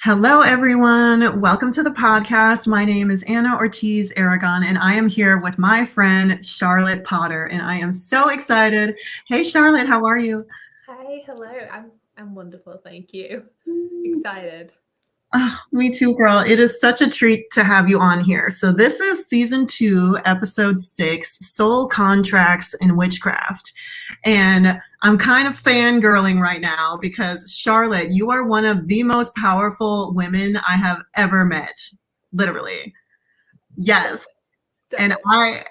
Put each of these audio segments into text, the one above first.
Hello, everyone. Welcome to the podcast. My name is Anna Ortiz Aragon, and I am here with my friend Charlotte Potter, and I am so excited. Hey, Charlotte, how are you? Hi, hello. I'm wonderful, thank you. Excited. Oh, me too, girl. It is such a treat to have you on here. So, this is season 2, episode 6, Soul Contracts and Witchcraft. And I'm kind of fangirling right now because, Charlotte, you are one of the most powerful women I have ever met. Literally. Stop Yes. it. Stop And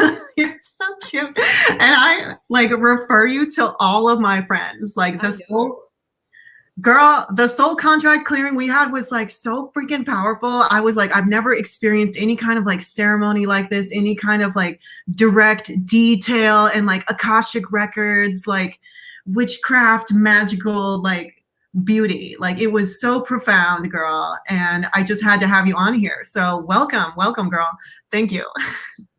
it. you're so cute. And I like refer you to all of my friends. Like I the know. soul Girl, the soul contract clearing we had was like so freaking powerful. I was like, I've never experienced any kind of like ceremony like this, any kind of like direct detail and like Akashic records, like witchcraft, magical, like beauty. Like it was so profound, girl. And I just had to have you on here. So welcome, girl. Thank you.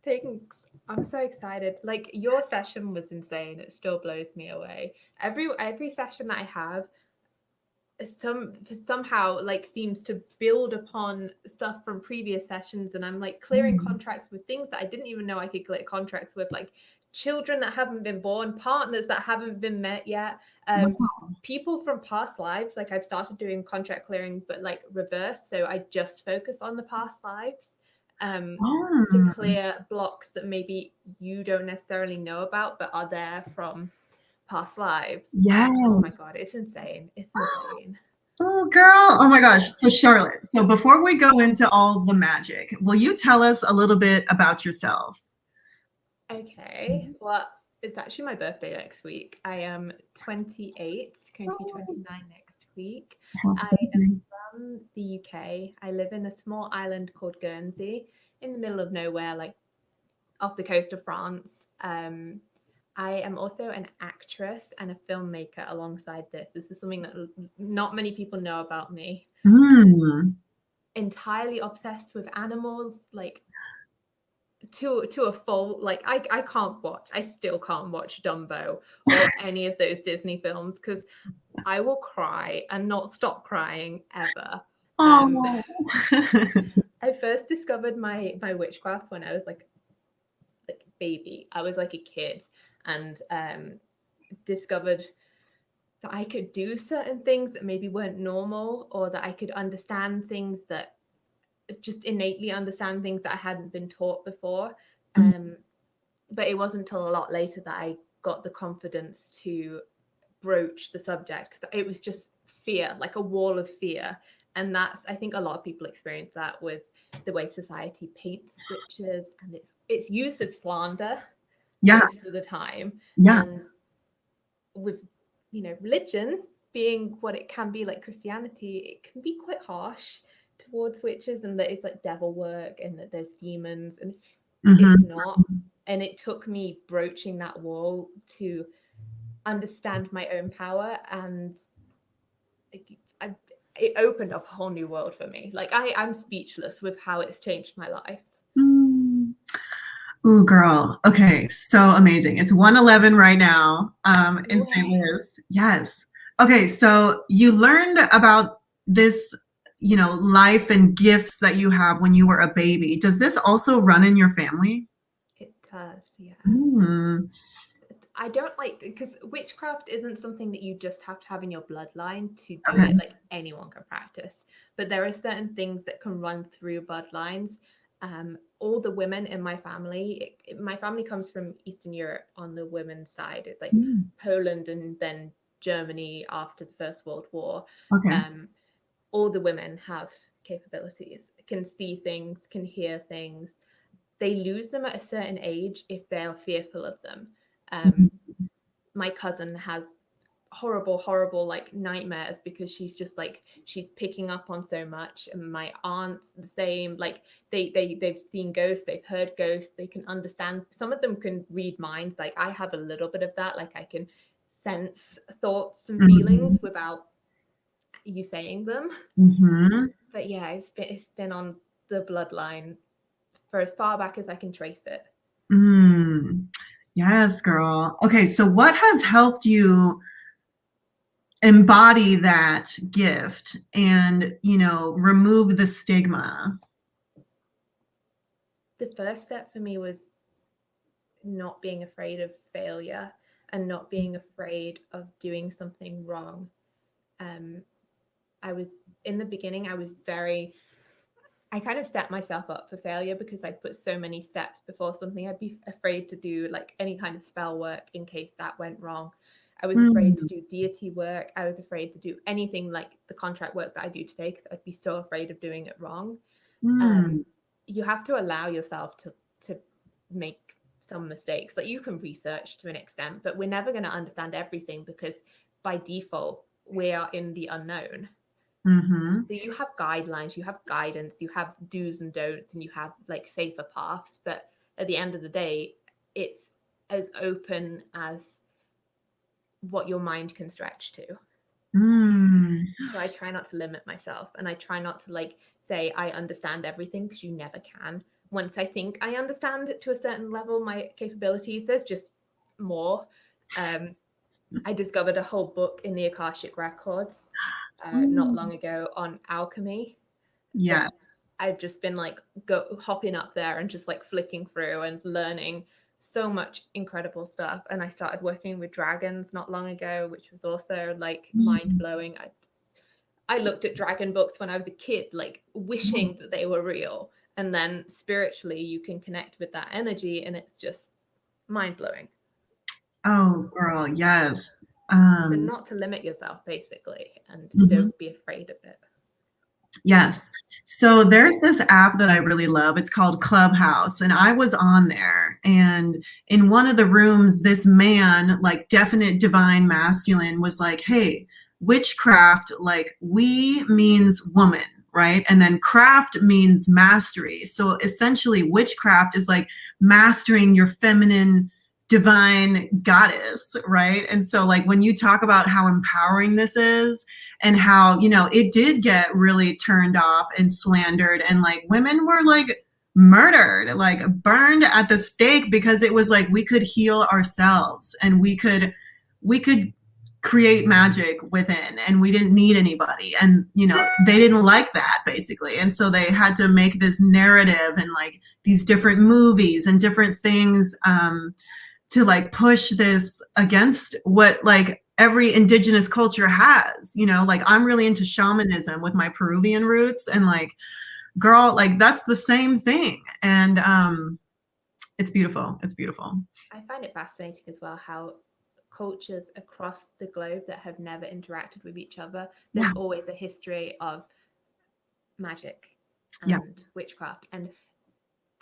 Thanks. I'm so excited. Like your session was insane. It still blows me away. Every session that I have, somehow like seems to build upon stuff from previous sessions, and I'm like clearing Mm. contracts with things that I didn't even know I could clear contracts with, like children that haven't been born, partners that haven't been met yet, Wow. people from past lives. Like I've started doing contract clearing but like reverse, so I just focus on the past lives, um to Oh, clear blocks that maybe you don't necessarily know about but are there from past lives. And oh my yes. god, it's insane. It's insane. Oh, girl. Oh my gosh. So, Charlotte, so before we go into all the magic, will you tell us a little bit about yourself? Okay. Well, it's actually my birthday next week. I am 28, going to be 29 next week. I am from the UK. I live in a small island called Guernsey in the middle of nowhere, like off the coast of France. I am also an actress and a filmmaker alongside this. This is something that not many people know about me. Mm. Entirely obsessed with animals, like to a fault. Like I can't watch, I still can't watch Dumbo or any of those Disney films because I will cry and not stop crying ever. um Oh. I first discovered my witchcraft when I was like baby. I was like a kid, and discovered that I could do certain things that maybe weren't normal, or that I could understand things that just innately understand things that I hadn't been taught before. Um, but it wasn't until a lot later that I got the confidence to broach the subject, because it was just fear, like a wall of fear. And that's, I think a lot of people experience that with the way society paints witches, and it's used as slander Yeah, most of the time. yeah. And with, religion being what it can be, like Christianity, it can be quite harsh towards witches, and that it's like devil work and that there's demons, and it's Hmm. not. And it took me broaching that wall to understand my own power, and I, it opened up a whole new world for me. Like I'm speechless with how it's changed my life. Mm. Ooh, girl. Okay, so amazing. It's 1:11 right now in No St. way. Louis. Yes. Okay, so you learned about this, life and gifts that you have when you were a baby. Does this also run in your family? It does, yeah. Mm. I don't like, because witchcraft isn't something that you just have to have in your bloodline to do it. Okay. Like anyone can practice, but there are certain things that can run through bloodlines. All the women in my family, my family comes from Eastern Europe on the women's side. It's like Mm. Poland and then Germany after the First World War. Okay. Um, all the women have capabilities, can see things, can hear things. They lose them at a certain age if they're fearful of them. Mhm. My cousin has horrible like nightmares because she's just like, she's picking up on so much. And my aunt the same. Like they've seen ghosts, they've heard ghosts, they can understand. Some of them can read minds. Like I have a little bit of that. Like I can sense thoughts and feelings Mhm. without you saying them. Mhm. But yeah, it's been on the bloodline for as far back as I can trace it. Mm. Yes, girl. Okay, so what has helped you embody that gift and, you know, remove the stigma? The first step for me was not being afraid of failure and not being afraid of doing something wrong. I was in the beginning, I kind of set myself up for failure because I'd put so many steps before something. I'd be afraid to do like any kind of spell work in case that went wrong. I was afraid to do deity work. I was afraid to do anything like the contract work that I do today because I'd be so afraid of doing it wrong. You have to allow yourself to make some mistakes. Like you can research to an extent, but we're never going to understand everything because by default we are in the unknown. So you have guidelines, you have guidance, you have do's and don'ts, and you have like safer paths. But at the end of the day, it's as open as what your mind can stretch to. So I try not to limit myself, and I try not to like say I understand everything because you never can. Once I think I understand it to a certain level, my capabilities, there's just more. I discovered a whole book in the Akashic Records not long ago on alchemy. Yeah. I've just been like hopping up there and just like flicking through and learning so much incredible stuff. And I started working with dragons not long ago, which was also like mind blowing. I looked at dragon books when I was a kid, like wishing that they were real. And then spiritually, you can connect with that energy, and it's just mind blowing. Oh, girl, yes. So not to limit yourself, basically, and don't be afraid of it. Yes. So there's this app that I really love. It's called Clubhouse. And I was on there. And in one of the rooms, this man, like definite divine masculine, was like, hey, witchcraft, like we means woman, right? And then craft means mastery. So essentially, witchcraft is like mastering your feminine divine goddess, right? And so like when you talk about how empowering this is, and how, you know, it did get really turned off and slandered, and like women were like murdered, like burned at the stake, because it was like we could heal ourselves and we could create magic within, and we didn't need anybody. And you know, they didn't like that basically, and so they had to make this narrative and like these different movies and different things to like push this against what like every indigenous culture has, you know, like I'm really into shamanism with my Peruvian roots, and like, girl, like that's the same thing. And it's beautiful. It's beautiful. I find it fascinating as well how cultures across the globe that have never interacted with each other, there's always a history of magic and witchcraft. And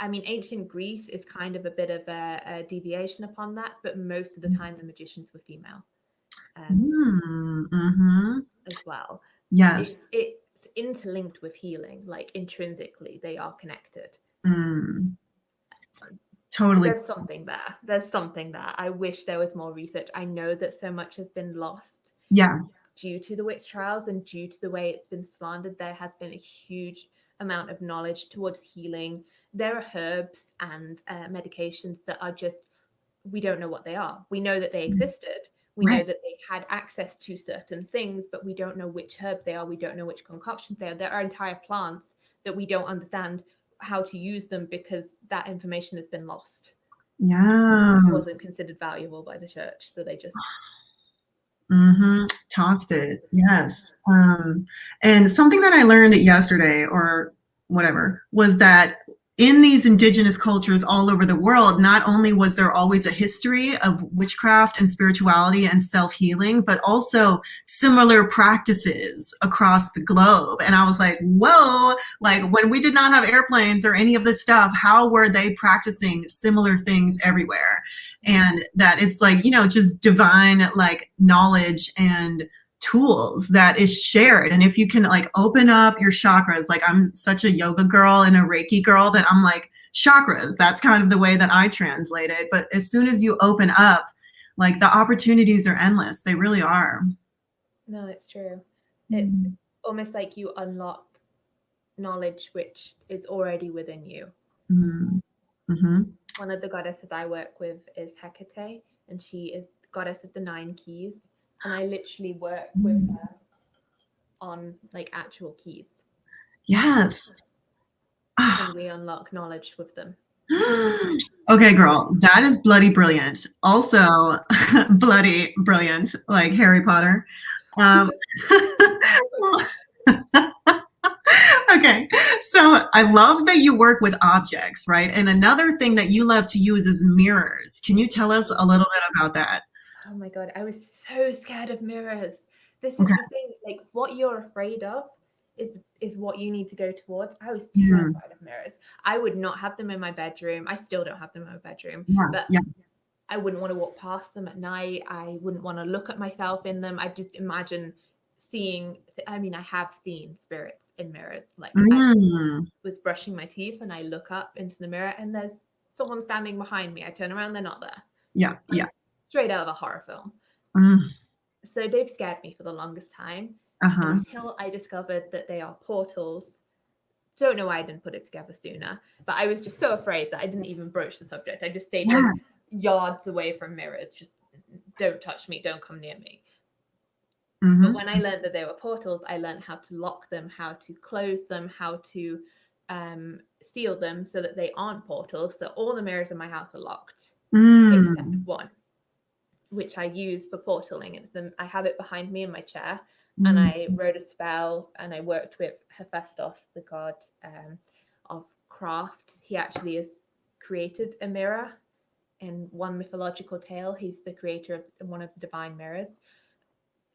I mean, ancient Greece is kind of a bit of a deviation upon that, but most of the time the magicians were female as well. Yes. It's interlinked with healing, like intrinsically they are connected. Totally. There's something there. There's something there. I wish there was more research. I know that so much has been lost. Due to the witch trials and due to the way it's been slandered, there has been a huge amount of knowledge towards healing. There are herbs and medications that are just, we don't know what they are. We know that they existed. We know that they had access to certain things, but we don't know which herbs they are. We don't know which concoctions they are. There are entire plants that we don't understand how to use them because that information has been lost. It wasn't considered valuable by the church, so they just tossed it. Yes. And something that I learned yesterday or whatever was that in these indigenous cultures all over the world, not only was there always a history of witchcraft and spirituality and self-healing, but also similar practices across the globe. And I was like, whoa, like when we did not have airplanes or any of this stuff, how were they practicing similar things everywhere? And that it's like, you know, just divine like knowledge and tools that is shared. And if you can like open up your chakras, like I'm such a yoga girl and a Reiki girl that I'm like, chakras, that's kind of the way that I translate it. But as soon as you open up, like the opportunities are endless. They really are. No, it's true. It's almost like you unlock knowledge which is already within you. One of the goddesses I work with is Hecate, and she is the goddess of the 9 keys. and I literally work with her on like actual keys. Yes. And we unlock knowledge with them. Okay, girl, that is bloody brilliant. Also, bloody brilliant, like Harry Potter. Um, okay, so I love that you work with objects, right? And another thing that you love to use is mirrors. Can you tell us a little bit about that? Oh my God, I was so scared of mirrors. This is Okay. the thing, like what you're afraid of is what you need to go towards. I was Mhm. terrified of mirrors. I would not have them in my bedroom. I still don't have them in my bedroom, Yeah, but yeah. I wouldn't want to walk past them at night. I wouldn't want to look at myself in them. I just imagine seeing, I mean, I have seen spirits in mirrors. Like I was brushing my teeth and I look up into the mirror and there's someone standing behind me. I turn around, they're not there. Yeah, yeah. Straight out of a horror film. Mm. So they've scared me for the longest time Uh-huh. until I discovered that they are portals. Don't know why I didn't put it together sooner, but I was just so afraid that I didn't even broach the subject. I just stayed Yeah. like yards away from mirrors. Just don't touch me, don't come near me. Mhm. But when I learned that they were portals, I learned how to lock them, how to close them, how to seal them so that they aren't portals. So all the mirrors in my house are locked, except one, which I use for portaling. It's I have it behind me in my chair, and I wrote a spell, and I worked with Hephaestus, the god of crafts. He actually has created a mirror in one mythological tale. He's the creator of one of the divine mirrors.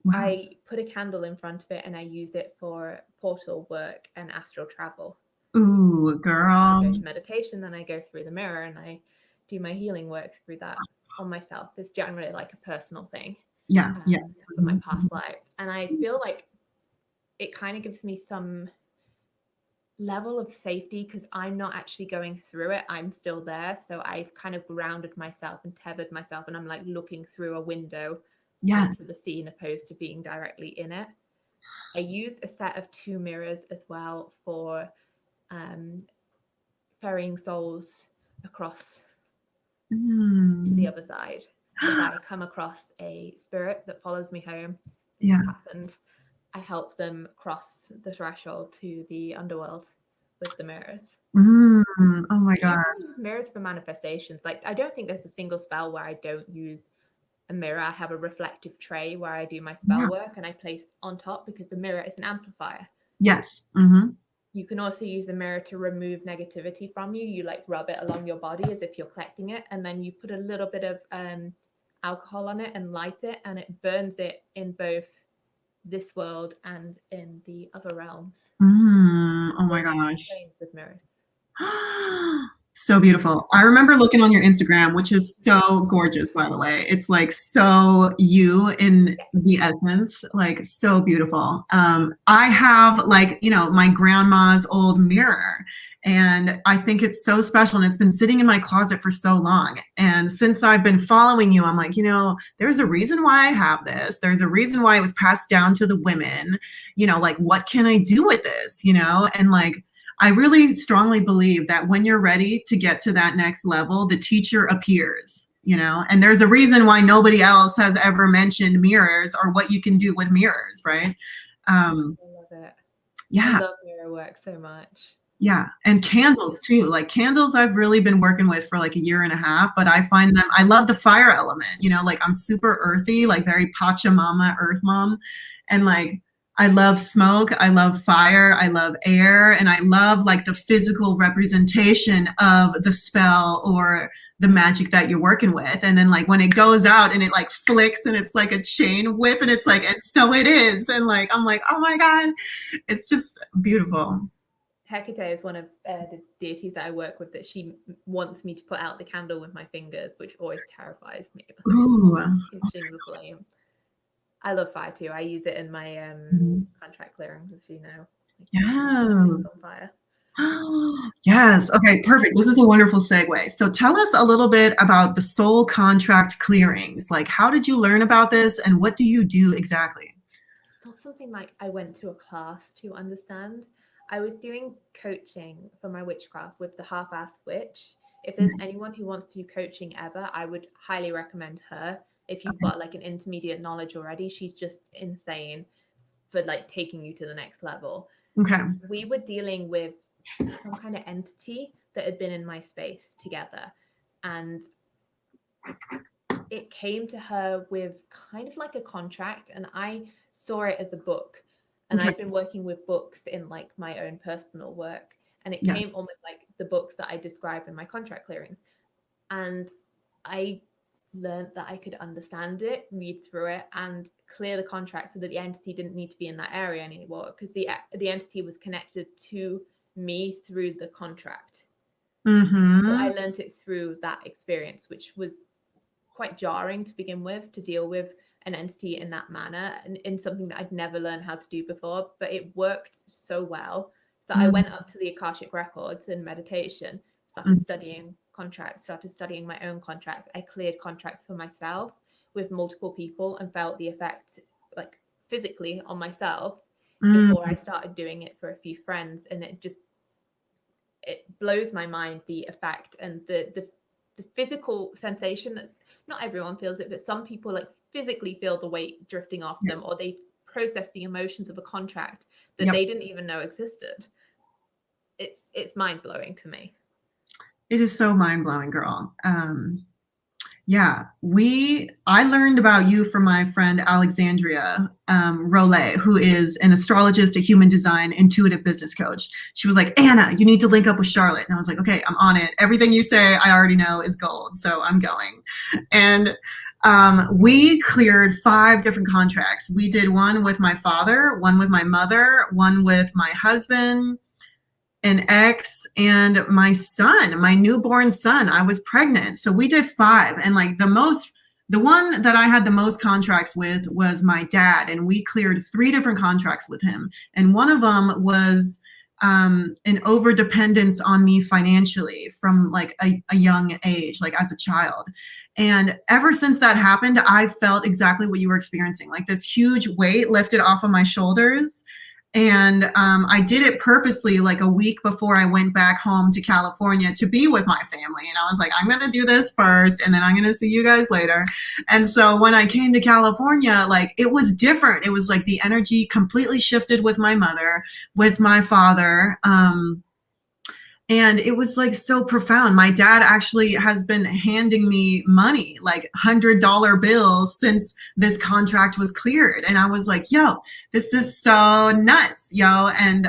Wow. I put a candle in front of it and I use it for portal work and astral travel. Ooh, girl. I go to meditation, then I go through the mirror and I do my healing work through that on myself. It's generally like a personal thing. Yeah, yeah. For my past lives. And I feel like it kind of gives me some level of safety because I'm not actually going through it. I'm still there. So I've kind of grounded myself and tethered myself, and I'm like looking through a window into the scene opposed to being directly in it. I use a set of 2 mirrors as well for ferrying souls across to the other side. If I come across a spirit that follows me home, Yeah. happened, I help them cross the threshold to the underworld with the mirrors. Oh my God. God. Use mirrors for manifestations. Like I don't think there's a single spell where I don't use a mirror. I have a reflective tray where I do my spell work and I place on top because the mirror is an amplifier. Yes. You can also use a mirror to remove negativity from you. You like rub it along your body as if you're collecting it, and then you put a little bit of alcohol on it and light it, and it burns it in both this world and in the other realms. Oh my gosh. With mirrors. So beautiful. I remember looking on your Instagram, which is so gorgeous, by the way. It's like so you in the essence, like so beautiful. I have like, my grandma's old mirror, and I think it's so special, and it's been sitting in my closet for so long. And since I've been following you, I'm like, there's a reason why I have this. There's a reason why it was passed down to the women, like, what can I do with this, and like, I really strongly believe that when you're ready to get to that next level, the teacher appears, and there's a reason why nobody else has ever mentioned mirrors or what you can do with mirrors, right? I love it. Yeah. I love mirror work so much. Yeah. And candles too. Like candles I've really been working with for like a year and a half, but I find them, I love the fire element, like I'm super earthy, like very Pachamama earth mom. And like, I love smoke, I love fire, I love air, and I love like the physical representation of the spell or the magic that you're working with. And then like when it goes out and it like flicks and it's like a chain whip and it's like, and so it is. And like, I'm like, oh my God, it's just beautiful. Hecate is one of the deities that I work with that she wants me to put out the candle with my fingers, which always terrifies me. Ooh. Pinching the flame. I love fire too. I use it in my contract clearings, as you know. Yes. On fire. Yes. Okay, perfect. This is a wonderful segue. So tell us a little bit about the soul contract clearings. Like, how did you learn about this and what do you do exactly? Not something like I went to a class to understand. I was doing coaching for my witchcraft with the half-assed witch. If there's anyone who wants to do coaching ever, I would highly recommend her. If you've got like an intermediate knowledge already, she's just insane for like taking you to the next level. Okay. We were dealing with some kind of entity that had been in my space together, and it came to her with kind of like a contract, and I saw it as a book. And Okay. I've been working with books in like my own personal work, and it Yes. came almost like the books that I describe in my contract clearings. And I learned that I could understand it, read through it, and clear the contract so that the entity didn't need to be in that area anymore, because the entity was connected to me through the contract. Mm-hmm. So I learned it through that experience, which was quite jarring to begin with, to deal with an entity in that manner, and in something that I'd never learned how to do before, but it worked so well. So I went up to the Akashic Records in meditation, started studying contracts, started studying my own contracts. I cleared contracts for myself with multiple people and felt the effect like physically on myself before I started doing it for a few friends. And it blows my mind, the effect and the physical sensation. That's not everyone feels it, but some people like physically feel the weight drifting off them, or they process the emotions of a contract that they didn't even know existed. It's mind-blowing to me. It is so mind-blowing, girl. Yeah, I learned about you from my friend Alexandria Rollet, who is an astrologist, a human design, intuitive business coach. She was like, Anna, you need to link up with Charlotte. And I was like, okay, I'm on it. Everything you say, I already know is gold. So I'm going. And we cleared 5 different contracts. We did one with my father, one with my mother, one with my husband, an ex, and my son, my newborn son. I was pregnant. So we did 5. And like the one that I had the most contracts with was my dad. And we cleared 3 different contracts with him. And one of them was an over dependence on me financially from like a young age, like as a child. And ever since that happened, I felt exactly what you were experiencing, like this huge weight lifted off of my shoulders. And I did it purposely like a week before I went back home to California to be with my family. And I was like, I'm going to do this first, and then I'm going to see you guys later. And so when I came to California, like it was different. It was like the energy completely shifted with my mother, with my father. And it was like so profound. My dad actually has been handing me money, like $100 bills, since this contract was cleared. And I was like, yo, this is so nuts, yo. And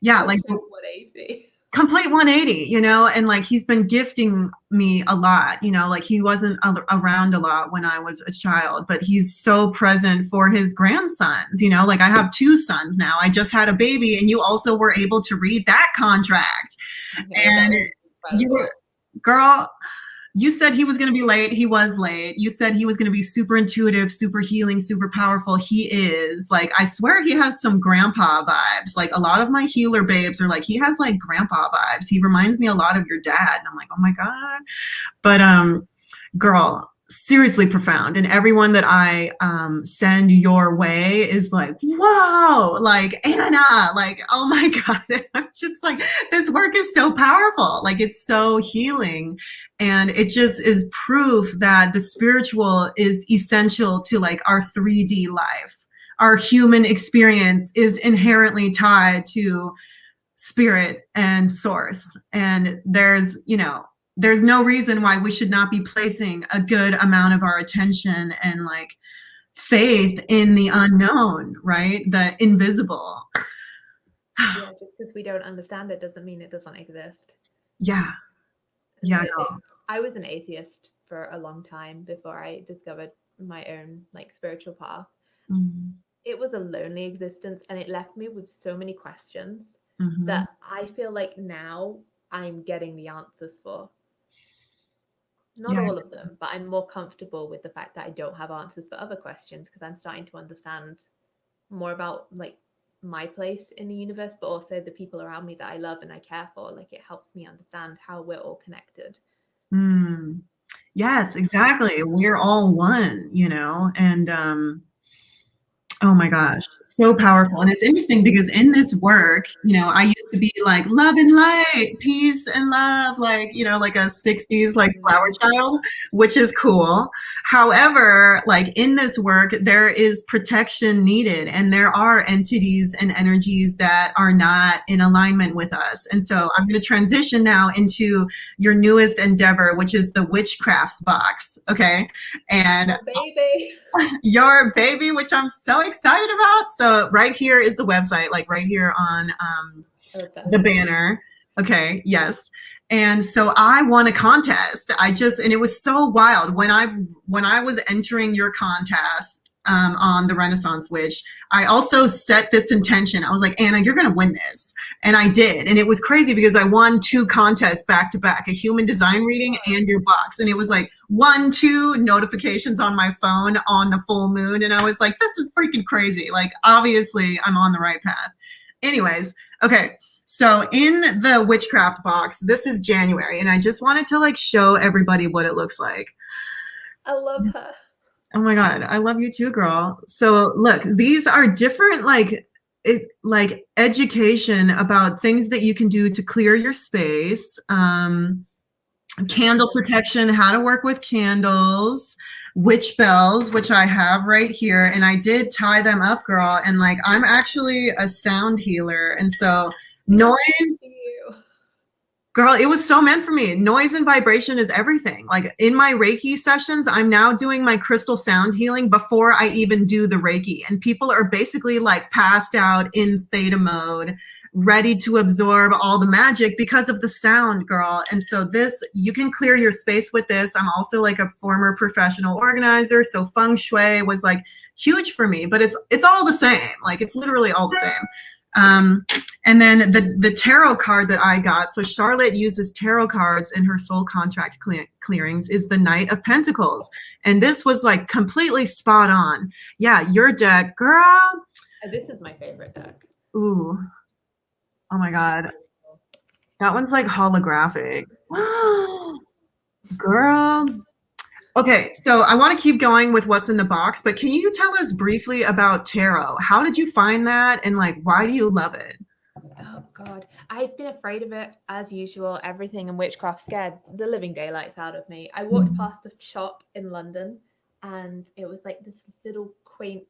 yeah, like 180. Complete 180, and like he's been gifting me a lot, like he wasn't around a lot when I was a child, but he's so present for his grandsons, like I have 2 sons now. I just had a baby, and you also were able to read that contract. And you were, girl, you said he was going to be late. He was late. You said he was going to be super intuitive, super healing, super powerful. He is. Like, I swear he has some grandpa vibes. Like, a lot of my healer babes are like, he has like grandpa vibes. He reminds me a lot of your dad. And I'm like, oh my God. But girl, seriously profound. And everyone that I send your way is like, whoa, like Anna, like, oh my God. I'm just like, this work is so powerful. Like, it's so healing. And it just is proof that the spiritual is essential to like our 3D life. Our human experience is inherently tied to spirit and source. And there's no reason why we should not be placing a good amount of our attention and like faith in the unknown, right? The invisible. Yeah, just because we don't understand it doesn't mean it doesn't exist. Yeah. Yeah. I was an atheist for a long time before I discovered my own like spiritual path. It was a lonely existence, and it left me with so many questions that I feel like now I'm getting the answers for. Not all of them, but I'm more comfortable with the fact that I don't have answers for other questions, because I'm starting to understand more about like my place in the universe, but also the people around me that I love and I care for. Like, it helps me understand how we're all connected. Yes, exactly. We're all one, and Oh my gosh, so powerful. And it's interesting because in this work, I used to be like love and light, peace and love, like, like a 60s like flower Mm. child, which is cool. However, like in this work, there is protection needed, and there are entities and energies that are not in alignment with us. And so I'm going to transition now into your newest endeavor, which is the Witchcrafts box. Okay. And Oh, baby. your baby, which I'm so excited about. So right here is the website, like right here on the banner. Okay, yes. And so I won a contest. And it was so wild when I was entering your contest on the Renaissance Witch. I also set this intention. I was like, Anna, you're gonna win this, and I did. And it was crazy because I won 2 contests back to back: a human design reading and your box. And it was like 2 notifications on my phone on the full moon, and I was like, this is freaking crazy. Like, obviously, I'm on the right path. Anyways, okay. So in the Witchcraft box, this is January, and I just wanted to like show everybody what it looks like. I love her. Oh my God, I love you too, girl. So look, these are different like education about things that you can do to clear your space. Candle protection, how to work with candles, witch bells, which I have right here, and I did tie them up, girl. And like, I'm actually a sound healer, and so noise, girl, it was so meant for me. Noise and vibration is everything. Like in my Reiki sessions, I'm now doing my crystal sound healing before I even do the Reiki, and people are basically like passed out in theta mode, ready to absorb all the magic because of the sound, girl. And so this, you can clear your space with this. I'm also like a former professional organizer, so feng shui was like huge for me, but it's all the same. Like it's literally all the same. And then the tarot card that I got, so Charlotte uses tarot cards in her soul contract clearings, is the Knight of Pentacles. And this was like completely spot on. Yeah, your deck, girl. This is my favorite deck. Ooh. Oh my God. That one's like holographic. Girl. Okay, so I want to keep going with what's in the box, but can you tell us briefly about tarot? How did you find that, and like, why do you love it? Oh God, I'd been afraid of it as usual. Everything in witchcraft scared the living daylights out of me. I walked past a shop in London, and it was like this little quaint,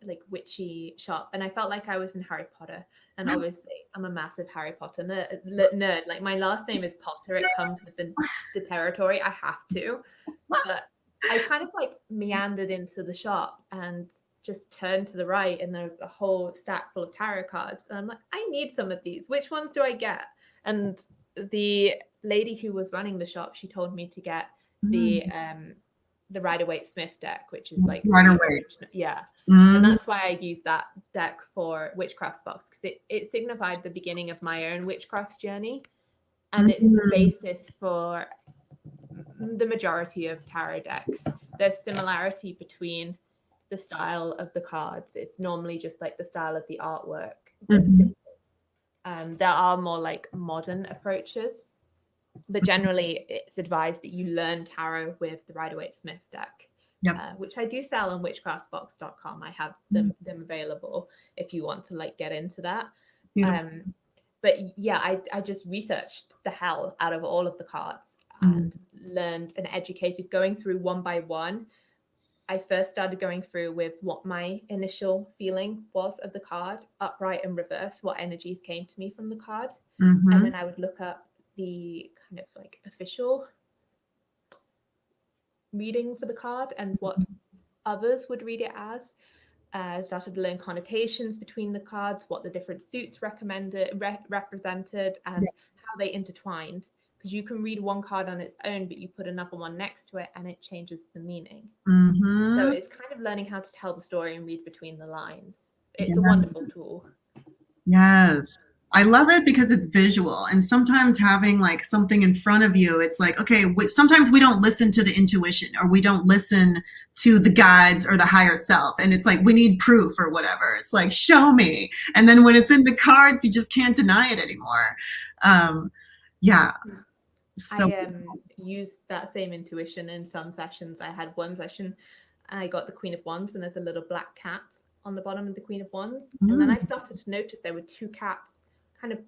like witchy shop, and I felt like I was in Harry Potter. And obviously, I'm a massive Harry Potter nerd. Like my last name is Potter; it comes with the territory. I have to, but I kind of like meandered into the shop and just turned to the right, and there's a whole stack full of tarot cards, and I'm like, I need some of these. Which ones do I get? And the lady who was running the shop, she told me to get the Rider-Waite-Smith deck, which is like Rider-Waite. Yeah. And that's why I use that deck for Witchcraft's box, because it signified the beginning of my own Witchcraft's journey, and it's the basis for the majority of tarot decks. There's similarity between the style of the cards. It's normally just like the style of the artwork. There are more like modern approaches, but generally it's advised that you learn tarot with the Rider-Waite-Smith deck. Yep. Which I do sell on witchcraftsbox.com. I have them available if you want to like get into that. But yeah, I just researched the hell out of all of the cards and learned and educated, going through one by one. I first started going through with what my initial feeling was of the card, upright and reverse, what energies came to me from the card. And then I would look up the kind of like official reading for the card and what others would read it as. I started to learn connotations between the cards, what the different suits represented, and how they intertwined. Because you can read one card on its own, but you put another one next to it and it changes the meaning. So it's kind of learning how to tell the story and read between the lines. It's a wonderful tool. Yes. I love it because it's visual, and sometimes having like something in front of you, it's like, okay, sometimes we don't listen to the intuition, or we don't listen to the guides or the higher self, and it's like we need proof or whatever. It's like, show me. And then when it's in the cards, you just can't deny it anymore. So I use that same intuition in some sessions. I had one session, I got the Queen of Wands, and there's a little black cat on the bottom of the Queen of Wands. Mm. And then I started to notice there were two cats kind of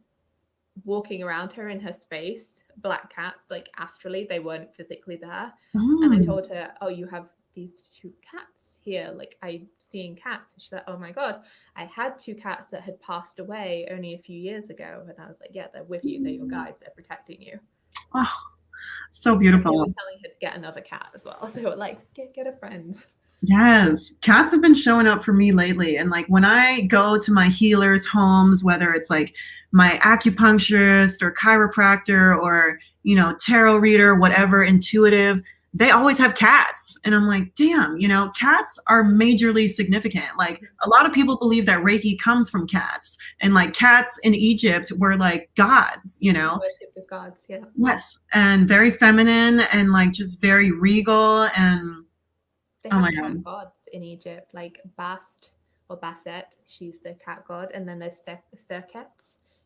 walking around her in her space, black cats, like astrally, they weren't physically there. And I told her, oh, you have these two cats here, like I'm seeing cats. And she's like, oh my God, I had two cats that had passed away only a few years ago. And I was like, yeah, they're with you, they're your guides, they're protecting you. Oh, so beautiful. They were telling her to get another cat as well. They were like, get a friend. Yes, cats have been showing up for me lately. And like when I go to my healers' homes, whether it's like my acupuncturist or chiropractor or, you know, tarot reader, whatever, intuitive, they always have cats. And I'm like, damn, you know, cats are majorly significant. Like a lot of people believe that Reiki comes from cats, and like cats in Egypt were like gods, you know? Worship with gods, yeah. Yes, and very feminine and like just very regal and they oh have my cat God. gods in Egypt, like Bast or Basset, she's the cat god, and then there's Serket,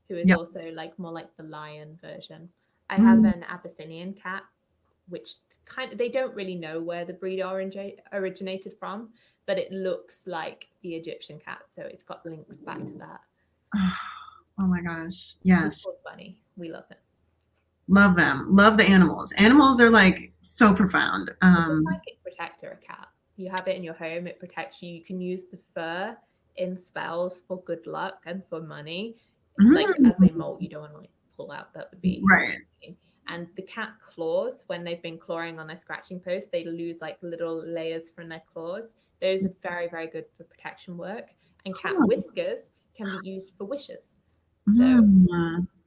who is also like more like the lion version. I have an Abyssinian cat, which kind of, they don't really know where the breed originated from, but it looks like the Egyptian cat, so it's got links back to that. Oh my gosh, yes. It's so funny. We love it. Love them. Love the animals. Animals are like so profound. It's a psychic protector, a cat. You have it in your home, it protects you. You can use the fur in spells for good luck and for money. Like as a molt, you don't want to like pull out, that would be right. And the cat claws, when they've been clawing on their scratching post, they lose like little layers from their claws. Those are very, very good for protection work. And cat whiskers can be used for wishes. So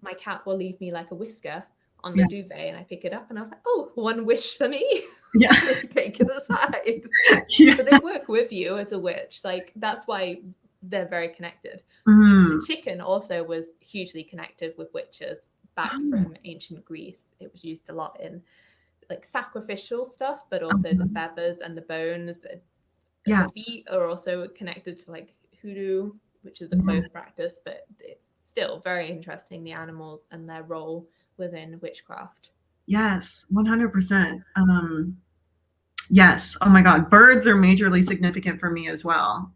my cat will leave me like a whisker on the duvet, and I pick it up and I'm like, oh, one wish for me. Yeah. Take it aside. But they work with you as a witch. Like that's why they're very connected. The chicken also was hugely connected with witches back from ancient Greece. It was used a lot in like sacrificial stuff, but also the feathers and the bones. The feet are also connected to like hoodoo, which is a clove practice, but it's still very interesting, the animals and their role within witchcraft. Yes, 100%. Yes. Oh my God. Birds are majorly significant for me as well.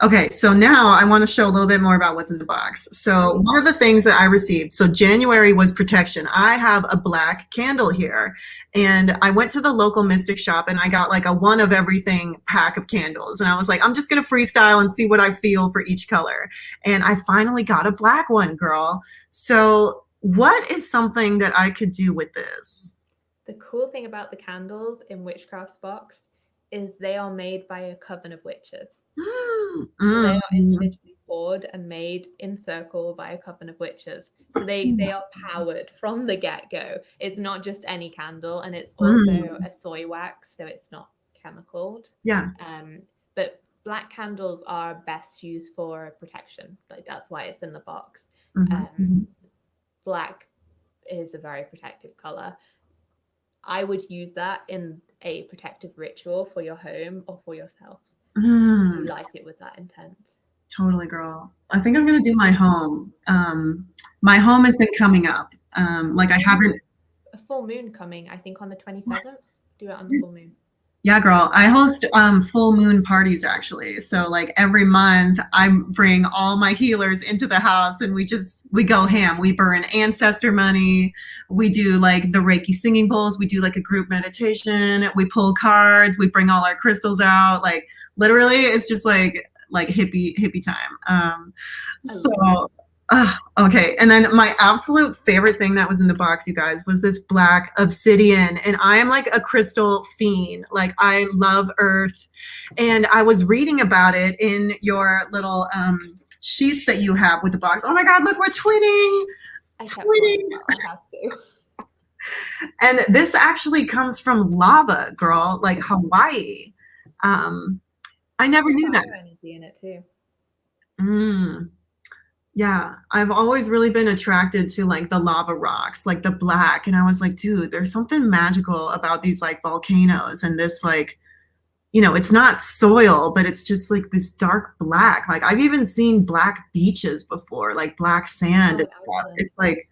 Okay, so now I want to show a little bit more about what's in the box. So one of the things that I received, so January was protection. I have a black candle here, and I went to the local mystic shop and I got like a one of everything pack of candles. And I was like, I'm just going to freestyle and see what I feel for each color. And I finally got a black one, girl. So what is something that I could do with this? The cool thing about the candles in Witchcraft's box is they are made by a coven of witches. So they are individually poured and made in circle by a coven of witches. So they are powered from the get-go. It's not just any candle, and it's also a soy wax, so it's not chemicaled. Yeah. But black candles are best used for protection. Like that's why it's in the box. Black is a very protective color. I would use that in a protective ritual for your home or for yourself. You light it with that intent. Totally, girl. I think I'm gonna do my home. My home has been coming up. Like I haven't. A full moon coming, I think, on the 27th. Do it on the full moon. Yeah, girl. I host full moon parties actually. So like every month I bring all my healers into the house and we go ham. We burn ancestor money. We do like the Reiki singing bowls. We do like a group meditation. We pull cards. We bring all our crystals out. Like literally it's just like hippie time. Okay. And then my absolute favorite thing that was in the box, you guys, was this black obsidian. And I am like a crystal fiend. Like I love earth. And I was reading about it in your little sheets that you have with the box. Oh my God, look, we're twinning. And this actually comes from lava, girl, like Hawaii. I never knew that. Energy in it too. Yeah, I've always really been attracted to like the lava rocks, like the black. And I was like, dude, there's something magical about these like volcanoes and this like, you know, it's not soil, but it's just like this dark black. Like I've even seen black beaches before, like black sand and stuff. It's like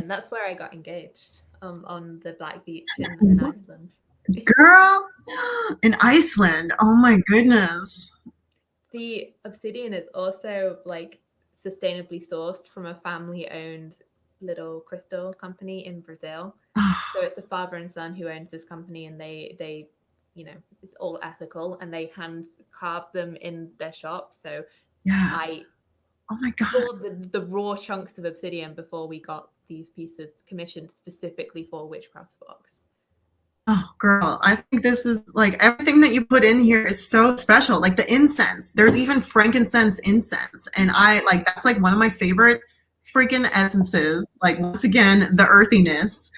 that's where I got engaged on the black beach in Iceland. Girl, in Iceland. Oh my goodness. The obsidian is also like sustainably sourced from a family-owned little crystal company in Brazil. So it's the father and son who owns this company, and they you know, it's all ethical, and they hand carve them in their shop. So Yeah. I Oh my God. saw the raw chunks of obsidian before we got these pieces commissioned specifically for Witchcraft's box. Oh, girl, I think this is like everything that you put in here is so special. Like the incense, there's even frankincense incense. And I like that's like one of my favorite freaking essences. Like, once again, the earthiness.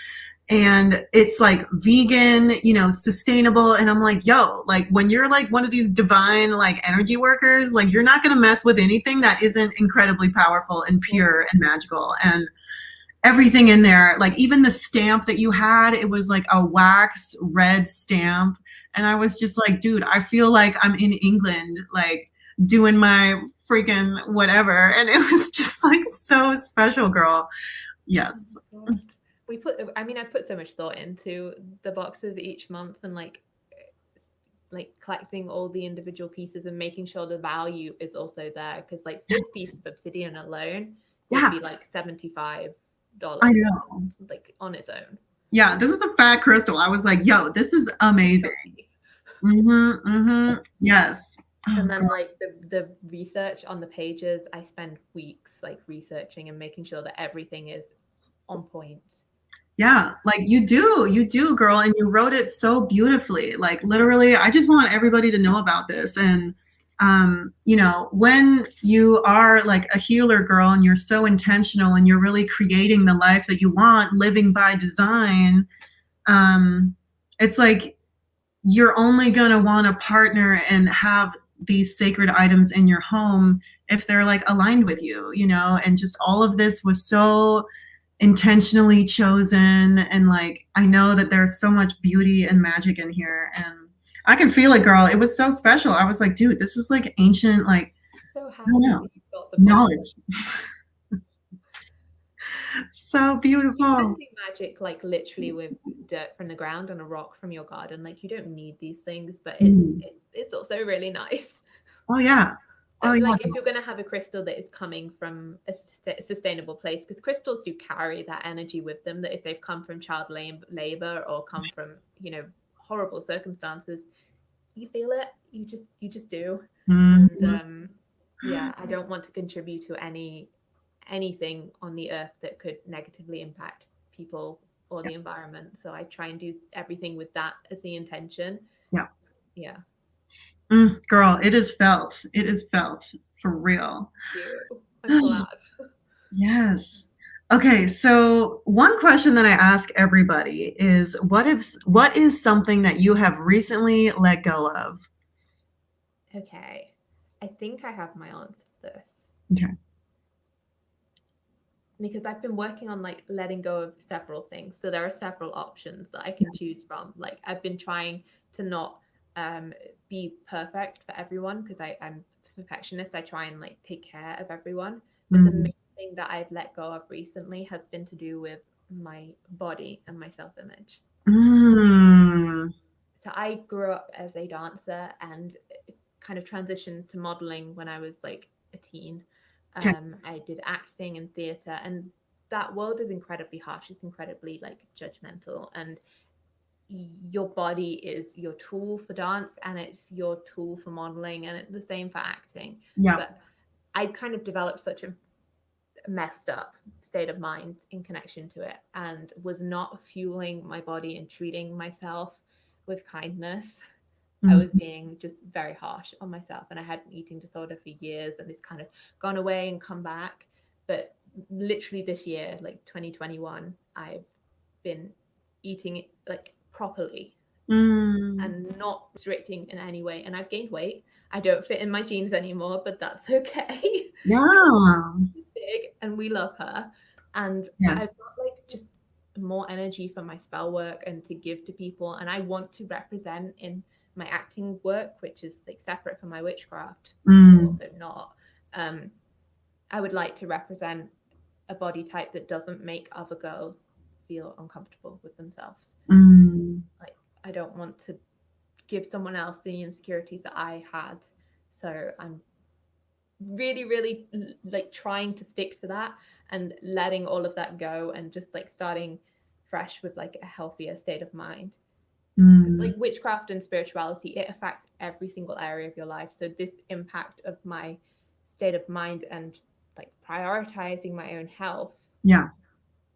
And it's like vegan, you know, sustainable. And I'm like, yo, like when you're like one of these divine like energy workers, like you're not going to mess with anything that isn't incredibly powerful and pure and magical. And everything in there, like even the stamp that you had, it was like a wax red stamp. And I was just like, dude, I feel like I'm in England, like doing my freaking whatever. And it was just like so special, girl. Yes. We put, I mean, I put so much thought into the boxes each month, and like collecting all the individual pieces and making sure the value is also there, because like this piece of obsidian alone would be like $75 I know. like on its own. Yeah, this is a fat crystal. I was like, yo, this is amazing. Yes. Oh, And then God. like the research on the pages, I spend weeks like researching and making sure that everything is on point. Yeah, like you do, girl, and you wrote it so beautifully. Like literally, I just want everybody to know about this. And you know, when you are like a healer, girl, and you're so intentional and you're really creating the life that you want, living by design, it's like you're only gonna want to partner and have these sacred items in your home if they're like aligned with you, you know, and just all of this was so intentionally chosen. And like I know that there's so much beauty and magic in here, and I can feel it, girl. It was so special. I was like, dude, this is like ancient, like So I don't happy know, you got the knowledge. So You can beautiful. do magic like literally with dirt from the ground and a rock from your garden. Like you don't need these things, but it's also really nice. Oh yeah. Oh yeah. Like if you're going to have a crystal that is coming from a sustainable place, because crystals do carry that energy with them, that if they've come from child labor or come from, you know, horrible circumstances, you feel it. You just do. And Mhm. yeah, I don't want to contribute to anything on the earth that could negatively impact people or the environment. So I try and do everything with that as the intention. Yeah. Yeah. Girl, it is felt. It is felt for real. Thank you. I'm glad. Yes. Okay, so one question that I ask everybody is what is something that you have recently let go of? Okay. I think I have my answer for this. Okay. Because I've been working on like letting go of several things. So there are several options that I can choose from. Like I've been trying to not be perfect for everyone, because I'm a perfectionist. I try and like take care of everyone. But the Mm. main thing that I've let go of recently has been to do with my body and my self-image. Mm. So I grew up as a dancer and kind of transitioned to modeling when I was like a teen. Okay. I did acting and theater, and that world is incredibly harsh. It's incredibly like judgmental, and your body is your tool for dance, and it's your tool for modeling, and it's the same for acting. Yeah. But I kind of developed such a messed up state of mind in connection to it, and was not fueling my body and treating myself with kindness. I was Mhm. being just very harsh on myself, and I had an eating disorder for years, and it's kind of gone away and come back. But literally this year, like 2021, I've been eating it like properly Mm. and not restricting in any way. And I've gained weight. I don't fit in my jeans anymore, but that's okay. Yeah. Big, and we love her. And I've Yes. got like just more energy for my spell work and to give to people. And I want to represent in my acting work, which is like separate from my witchcraft, but Mm. also not. Um, I would like to represent a body type that doesn't make other girls feel uncomfortable with themselves. Mm. Like I don't want to give someone else the insecurities that I had. So I'm really, really like trying to stick to that and letting all of that go and just like starting fresh with like a healthier state of mind. Like witchcraft and spirituality, it affects every single area of your life. So this impact of my state of mind and like prioritizing my own health, Yeah.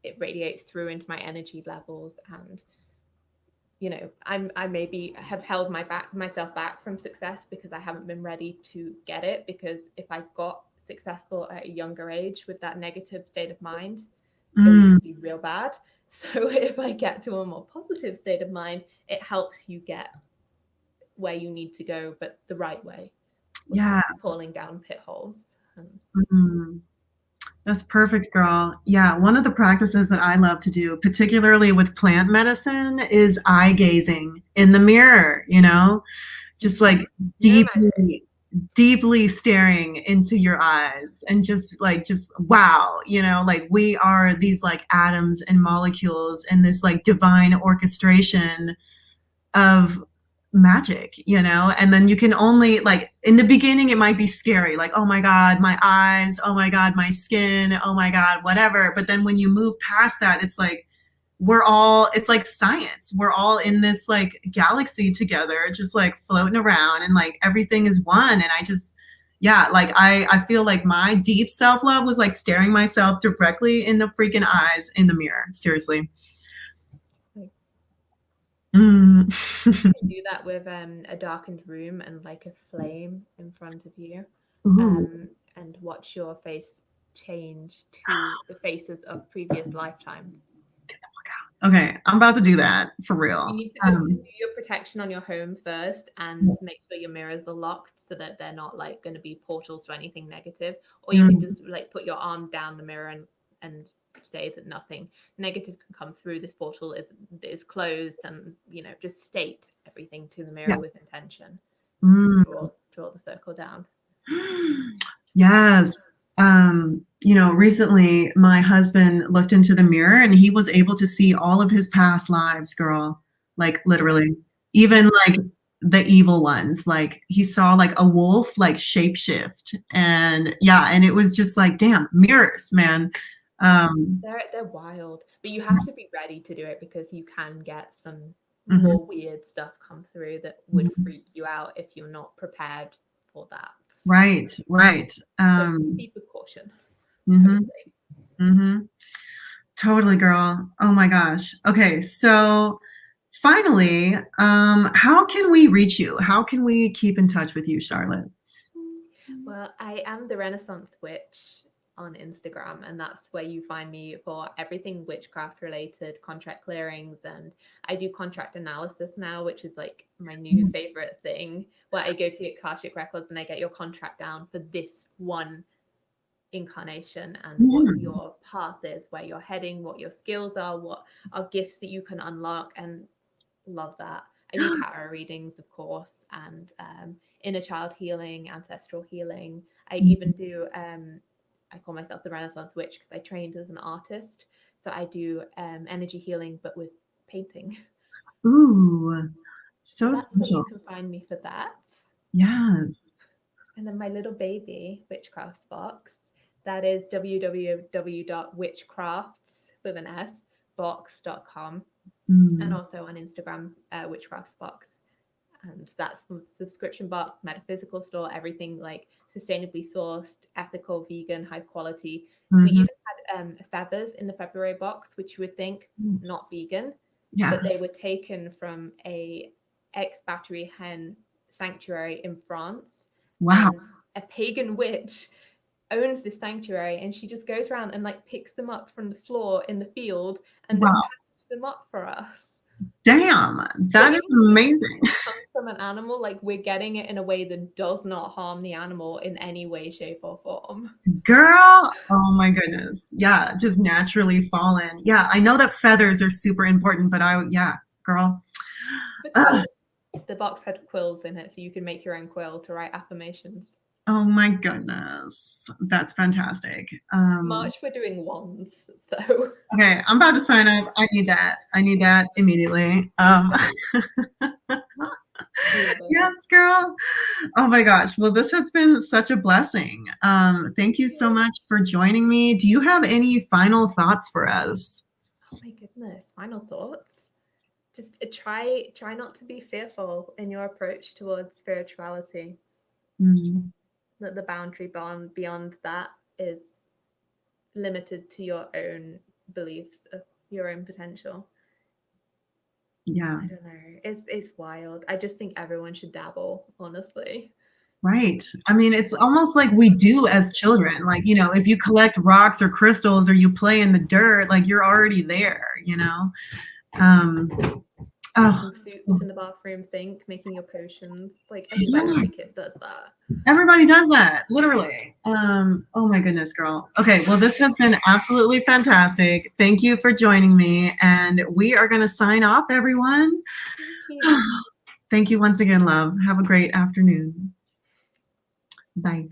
it radiates through into my energy levels. And you know, I maybe have held myself back from success because I haven't been ready to get it, because if I got successful at a younger age with that negative state of mind, it would just be real bad. So if I get to a more positive state of mind, it helps you get where you need to go, but the right way. Yeah. Falling down pit holes. That's perfect, girl. Yeah, one of the practices that I love to do, particularly with plant medicine, is eye gazing in the mirror, you know, just like deeply staring into your eyes and just wow, you know, like we are these like atoms and molecules in this like divine orchestration of magic, you know. And then you can only like in the beginning it might be scary, like, oh my god, my eyes, oh my god, my skin, oh my god, whatever. But then when you move past that, it's like it's like science, we're all in this like galaxy together, just like floating around, and like everything is one. And I just, yeah, like I feel like my deep self-love was like staring myself directly in the freaking eyes in the mirror, seriously. You can do that with a darkened room and like a flame in front of you, and watch your face change to the faces of previous lifetimes. Get the fuck out. Okay, I'm about to do that for real. You need to just do your protection on your home first and make sure your mirrors are locked so that they're not like going to be portals to anything negative. Or you can just like put your arm down the mirror and say that nothing negative can come through. This portal is closed, and you know, just state everything to the mirror with intention. Draw the circle down. Yes. You know, recently my husband looked into the mirror and he was able to see all of his past lives, girl. Like literally, even like the evil ones. Like he saw like a wolf like shapeshift, and yeah, and it was just like, damn, mirrors, man. They're wild, but you have to be ready to do it, because you can get some more weird stuff come through that would freak you out if you're not prepared for that. Right. So keep with caution. Totally, girl. Oh my gosh. Okay, so finally, how can we reach you? How can we keep in touch with you, Charlotte? Well, I am the Renaissance Witch on Instagram, and that's where you find me for everything witchcraft related, contract clearings, and I do contract analysis now, which is like my new favorite thing, where I go to the Akashic records and I get your contract down for this one incarnation and what your path is, where you're heading, what your skills are, what are gifts that you can unlock, and love that. I do tarot readings, of course, and inner child healing, ancestral healing. I even do I call myself the Renaissance Witch because I trained as an artist. So I do energy healing, but with painting. Ooh, so that's special. You can find me for that. Yes. And then my little baby Witchcraft's box. That is www.witchcrafts.com. And also on Instagram, Witchcraft's box. And that's subscription box, metaphysical store, everything like sustainably sourced, ethical, vegan, high quality. We even had feathers in the February box, which you would think not vegan, but they were taken from a ex-battery hen sanctuary in France. Wow. And a pagan witch owns this sanctuary, and she just goes around and like picks them up from the floor in the field and then packages them up for us. Damn, that is amazing. It comes from an animal, like we're getting it in a way that does not harm the animal in any way, shape, or form. Girl, oh my goodness. Yeah, just naturally fallen. Yeah, I know that feathers are super important, but girl. The box had quills in it, so you can make your own quill to write affirmations. Oh my goodness. That's fantastic. March we're doing wands, so Okay, I'm about to sign up. I need that. I need that immediately. love it. Yes, girl. Oh my gosh. Well, this has been such a blessing. Thank you so much for joining me. Do you have any final thoughts for us? Oh my goodness, final thoughts. Just try not to be fearful in your approach towards spirituality. Mm, That the boundary beyond that is limited to your own beliefs of your own potential. yeah. I don't know. It's wild. I just think everyone should dabble, honestly. Right. I mean, it's almost like we do as children. Like, you know, if you collect rocks or crystals or you play in the dirt, like you're already there, you know? Oh, Making soups in the bathroom sink, making your potions. Like everybody yeah. as a kid does that. Everybody does that, literally. Oh my goodness, girl. Okay, well, this has been absolutely fantastic. Thank you for joining me, and we are going to sign off, everyone. Thank you. Thank you once again, love. Have a great afternoon. Bye.